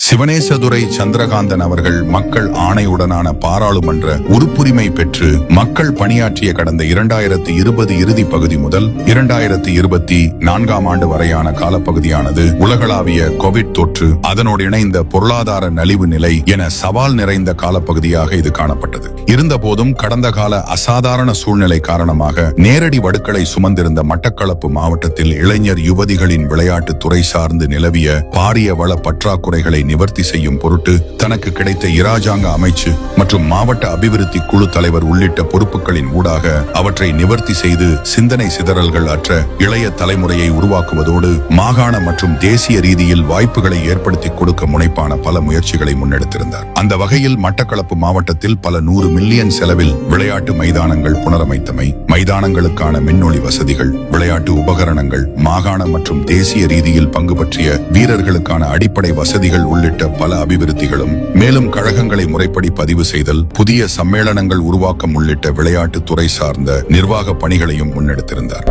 சிவனேசதுரை சந்திரகாந்தன் அவர்கள் மக்கள் ஆணையுடனான பாராளுமன்ற உறுப்புரிமை பெற்று மக்கள் பணியாற்றிய கடந்த 2020 இறுதி பகுதி முதல் 2024 ஆண்டு வரையான காலப்பகுதியானது உலகளாவிய கோவிட் தொற்று, அதனோடு இணைந்த பொருளாதார நலிவு நிலை என சவால் நிறைந்த காலப்பகுதியாக இது காணப்பட்டது. இருந்தபோதும் கடந்த கால அசாதாரண சூழ்நிலை காரணமாக நேரடி வடுக்களை சுமந்திருந்த மட்டக்களப்பு மாவட்டத்தில் இளைஞர் யுவதிகளின் விளையாட்டு துறை சார்ந்து நிலவிய பாரிய வள பற்றாக்குறைகளை நிவர்த்தி செய்யும் பொருட்டு தனக்கு கிடைத்த இராஜாங்க அமைச்சு மற்றும் மாவட்ட அபிவிருத்தி குழு தலைவர் உள்ளிட்ட பொறுப்புகளின் ஊடாக அவற்றை நிவர்த்தி செய்து சிந்தனை சிதறல்கள் அற்ற இளைய தலைமுறையை உருவாக்குவதோடு மாகாண மற்றும் தேசிய ரீதியில் வாய்ப்புகளை ஏற்படுத்தி கொடுக்க முனைப்பான பல முயற்சிகளை முன்னெடுத்திருந்தார். அந்த வகையில் மட்டக்களப்பு மாவட்டத்தில் பல 100 மில்லியன் செலவில் விளையாட்டு மைதானங்கள் புனரமைத்தமை, மைதானங்களுக்கான மின்னொளி வசதிகள், விளையாட்டு உபகரணங்கள், மாகாண மற்றும் தேசிய ரீதியில் பங்கு பற்றிய வீரர்களுக்கான அடிப்படை வசதிகள் உள்ளிட்ட பல அபிவிருத்திகளும், மேலும் கழகங்களை முறைப்படி பதிவு செய்தல், புதிய சம்மேளனங்கள் உருவாக்கம் உள்ளிட்ட விளையாட்டு துறை சார்ந்த நிர்வாக பணிகளையும் முன்னெடுத்திருந்தார்.